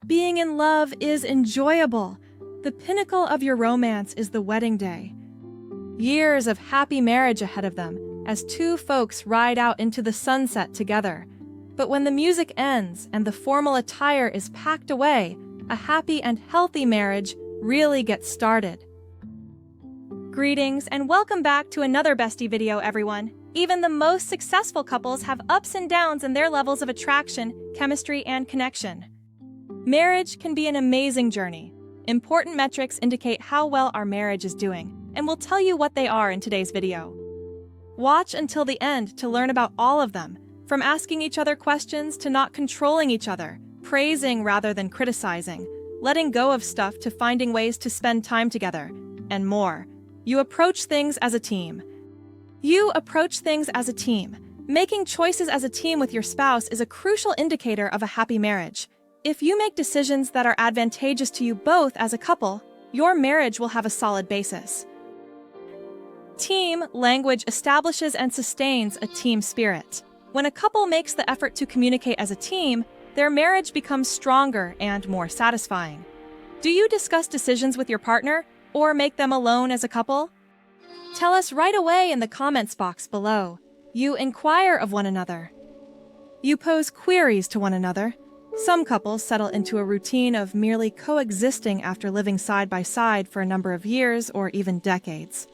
Being in love is enjoyable. The pinnacle of your romance is the wedding day. Years of happy marriage ahead of them as two folks ride out into the sunset together. But when the music ends and the formal attire is packed away, a happy and healthy marriage really gets started. Greetings and welcome back to another bestie video, everyone. Even the most successful couples have ups and downs in their levels of attraction, chemistry, and connection. Marriage can be an amazing journey. Important metrics indicate how well our marriage is doing, and we'll tell you what they are in today's video. Watch until the end to learn about all of them, from asking each other questions to not controlling each other, praising rather than criticizing, letting go of stuff to finding ways to spend time together, and more. You approach things as a team. Making choices as a team with your spouse is a crucial indicator of a happy marriage. If you make decisions that are advantageous to you both as a couple, your marriage will have a solid basis. Team language establishes and sustains a team spirit. When a couple makes the effort to communicate as a team, their marriage becomes stronger and more satisfying. Do you discuss decisions with your partner or make them alone as a couple? Tell us right away in the comments box below. You inquire of one another. You pose queries to one another. Some couples settle into a routine of merely coexisting after living side by side for a number of years or even decades.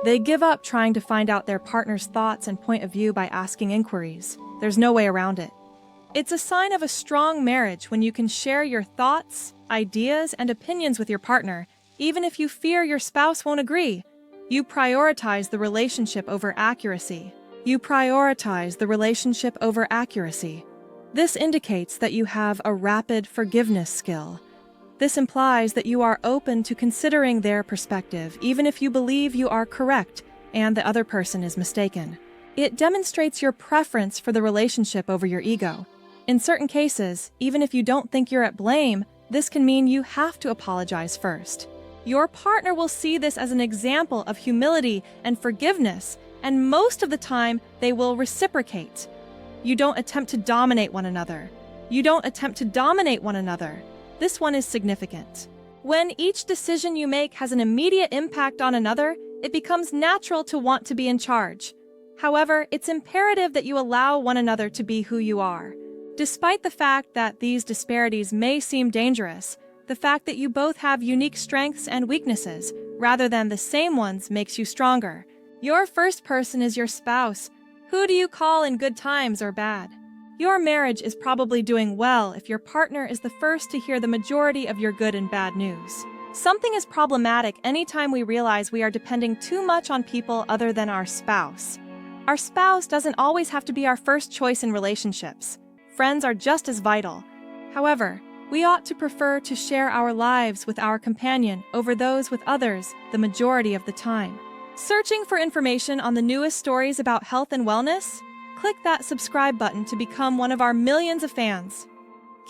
They give up trying to find out their partner's thoughts and point of view by asking inquiries. There's no way around it. It's a sign of a strong marriage when you can share your thoughts, ideas, and opinions with your partner, even if you fear your spouse won't agree. You prioritize the relationship over accuracy. This indicates that you have a rapid forgiveness skill. This implies that you are open to considering their perspective, even if you believe you are correct and the other person is mistaken. It demonstrates your preference for the relationship over your ego. In certain cases, even if you don't think you're at blame, this can mean you have to apologize first. Your partner will see this as an example of humility and forgiveness, and most of the time, they will reciprocate. You don't attempt to dominate one another. This one is significant. When each decision you make has an immediate impact on another, it becomes natural to want to be in charge. However, it's imperative that you allow one another to be who you are. Despite the fact that these disparities may seem dangerous, the fact that you both have unique strengths and weaknesses, rather than the same ones, makes you stronger. Your first person is your spouse. Who do you call in good times or bad? Your marriage is probably doing well if your partner is the first to hear the majority of your good and bad news. Something is problematic anytime we realize we are depending too much on people other than our spouse. Our spouse doesn't always have to be our first choice in relationships. Friends are just as vital. However, we ought to prefer to share our lives with our companion over those with others the majority of the time. Searching for information on the newest stories about health and wellness? Click that subscribe button to become one of our millions of fans.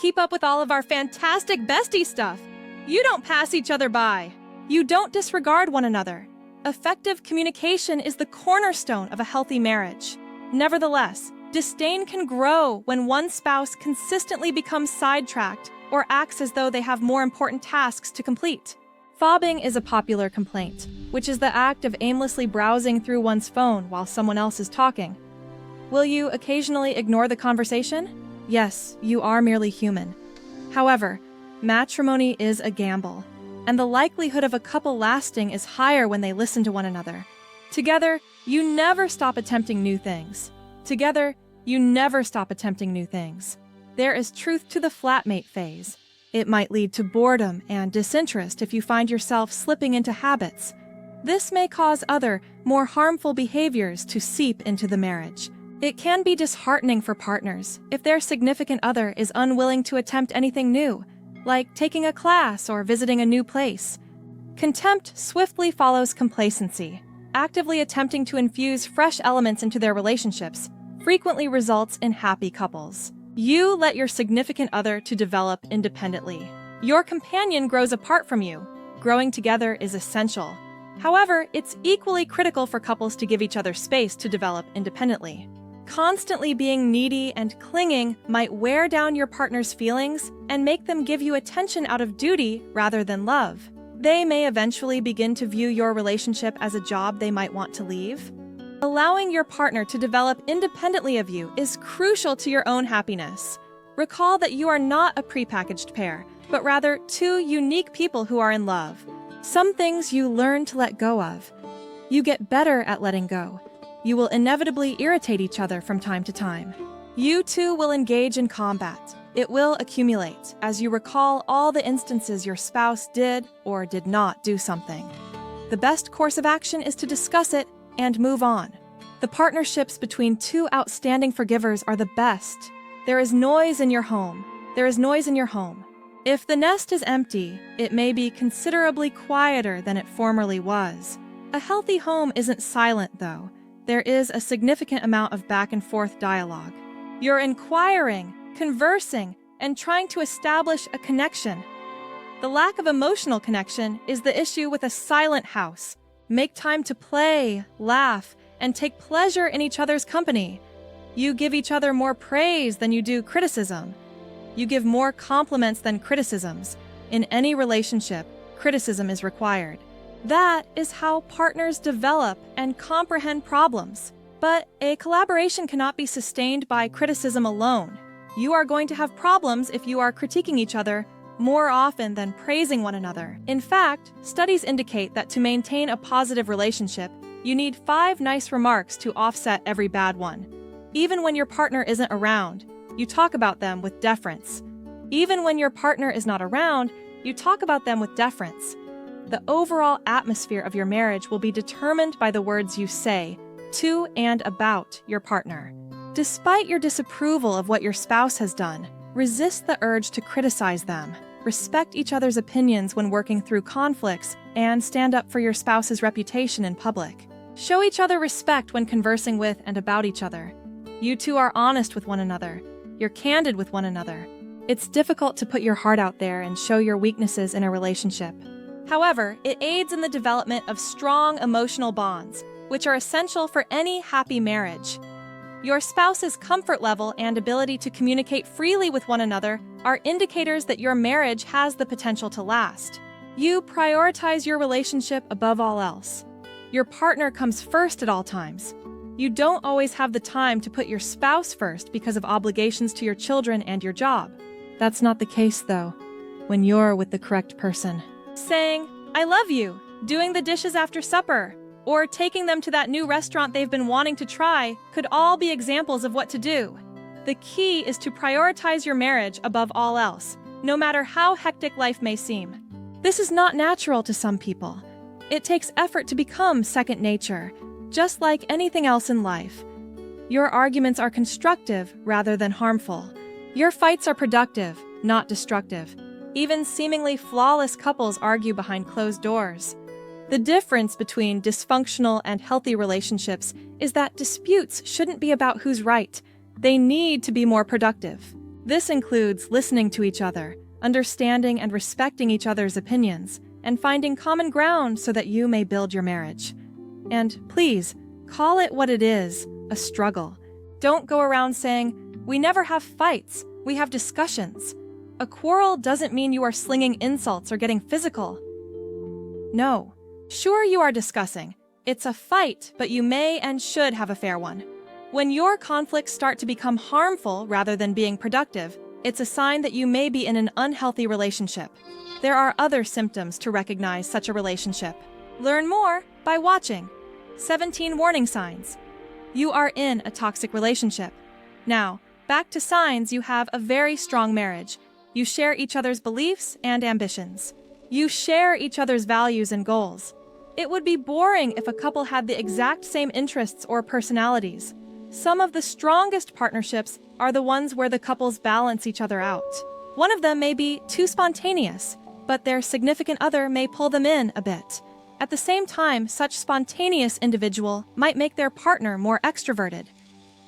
Keep up with all of our fantastic bestie stuff. You don't pass each other by. You don't disregard one another. Effective communication is the cornerstone of a healthy marriage. Nevertheless, disdain can grow when one spouse consistently becomes sidetracked or acts as though they have more important tasks to complete. Fobbing is a popular complaint, which is the act of aimlessly browsing through one's phone while someone else is talking. Will you occasionally ignore the conversation? Yes, you are merely human. However, matrimony is a gamble, and the likelihood of a couple lasting is higher when they listen to one another. Together, you never stop attempting new things. There is truth to the flatmate phase. It might lead to boredom and disinterest if you find yourself slipping into habits. This may cause other, more harmful behaviors to seep into the marriage. It can be disheartening for partners if their significant other is unwilling to attempt anything new, like taking a class or visiting a new place. Contempt swiftly follows complacency. Actively attempting to infuse fresh elements into their relationships frequently results in happy couples. You let your significant other to develop independently. Your companion grows apart from you. Growing together is essential. However, it's equally critical for couples to give each other space to develop independently. Constantly being needy and clinging might wear down your partner's feelings and make them give you attention out of duty rather than love. They may eventually begin to view your relationship as a job they might want to leave. Allowing your partner to develop independently of you is crucial to your own happiness. Recall that you are not a prepackaged pair, but rather two unique people who are in love. Some things you learn to let go of. You get better at letting go. You will inevitably irritate each other from time to time. You two will engage in combat. It will accumulate as you recall all the instances your spouse did or did not do something. The best course of action is to discuss it and move on. The partnerships between two outstanding forgivers are the best. There is noise in your home. There is noise in your home. If the nest is empty, it may be considerably quieter than it formerly was. A healthy home isn't silent, though. There is a significant amount of back-and-forth dialogue. You're inquiring, conversing, and trying to establish a connection. The lack of emotional connection is the issue with a silent house. Make time to play, laugh, and take pleasure in each other's company. You give each other more praise than you do criticism. You give more compliments than criticisms. In any relationship, criticism is required. That is how partners develop and comprehend problems. But a collaboration cannot be sustained by criticism alone. You are going to have problems if you are critiquing each other more often than praising one another. In fact, studies indicate that to maintain a positive relationship, you need 5 nice remarks to offset every bad one. Even when your partner isn't around, you talk about them with deference. Even when your partner is not around, you talk about them with deference. The overall atmosphere of your marriage will be determined by the words you say to and about your partner. Despite your disapproval of what your spouse has done, resist the urge to criticize them. Respect each other's opinions when working through conflicts, and stand up for your spouse's reputation in public. Show each other respect when conversing with and about each other. You two are honest with one another. You're candid with one another. It's difficult to put your heart out there and show your weaknesses in a relationship. However, it aids in the development of strong emotional bonds, which are essential for any happy marriage. Your spouse's comfort level and ability to communicate freely with one another are indicators that your marriage has the potential to last. You prioritize your relationship above all else. Your partner comes first at all times. You don't always have the time to put your spouse first because of obligations to your children and your job. That's not the case, though, when you're with the correct person. Saying, "I love you," doing the dishes after supper, or taking them to that new restaurant they've been wanting to try could all be examples of what to do. The key is to prioritize your marriage above all else, no matter how hectic life may seem. This is not natural to some people. It takes effort to become second nature, just like anything else in life. Your arguments are constructive rather than harmful. Your fights are productive, not destructive. Even seemingly flawless couples argue behind closed doors. The difference between dysfunctional and healthy relationships is that disputes shouldn't be about who's right. They need to be more productive. This includes listening to each other, understanding and respecting each other's opinions, and finding common ground so that you may build your marriage. And please, call it what it is, a struggle. Don't go around saying, "We never have fights, we have discussions." A quarrel doesn't mean you are slinging insults or getting physical. No. Sure, you are discussing. It's a fight, but you may and should have a fair one. When your conflicts start to become harmful rather than being productive, it's a sign that you may be in an unhealthy relationship. There are other symptoms to recognize such a relationship. Learn more by watching 17 Warning Signs. You are in a toxic relationship. Now, back to signs you have a very strong marriage. You share each other's beliefs and ambitions. You share each other's values and goals. It would be boring if a couple had the exact same interests or personalities. Some of the strongest partnerships are the ones where the couples balance each other out. One of them may be too spontaneous, but their significant other may pull them in a bit. At the same time, such spontaneous individual might make their partner more extroverted.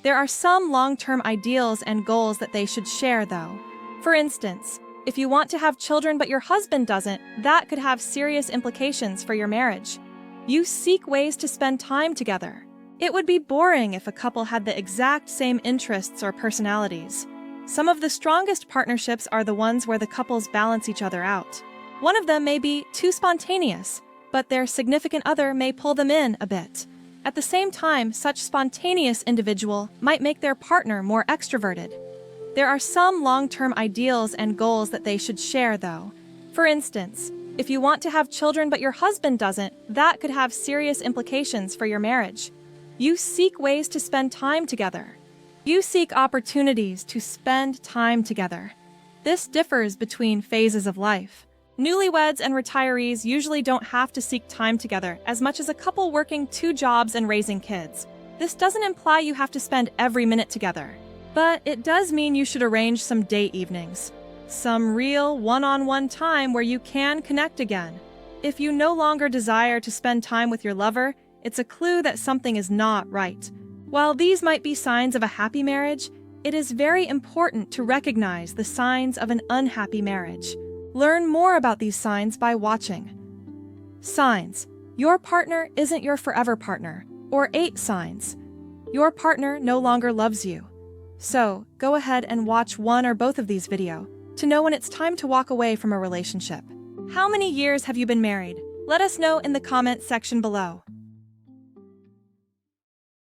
There are some long-term ideals and goals that they should share, though. For instance, if you want to have children but your husband doesn't, that could have serious implications for your marriage. You seek ways to spend time together. It would be boring if a couple had the exact same interests or personalities. Some of the strongest partnerships are the ones where the couples balance each other out. One of them may be too spontaneous, but their significant other may pull them in a bit. At the same time, such spontaneous individual might make their partner more extroverted. There are some long-term ideals and goals that they should share, though. For instance, if you want to have children but your husband doesn't, that could have serious implications for your marriage. You seek ways to spend time together. You seek opportunities to spend time together. This differs between phases of life. Newlyweds and retirees usually don't have to seek time together as much as a couple working 2 jobs and raising kids. This doesn't imply you have to spend every minute together, but it does mean you should arrange some date evenings. Some real one-on-one time where you can connect again. If you no longer desire to spend time with your lover, it's a clue that something is not right. While these might be signs of a happy marriage, it is very important to recognize the signs of an unhappy marriage. Learn more about these signs by watching. Signs: your partner isn't your forever partner, or 8 signs. Your partner no longer loves you. So, go ahead and watch one or both of these videos to know when it's time to walk away from a relationship. How many years have you been married? Let us know in the comment section below.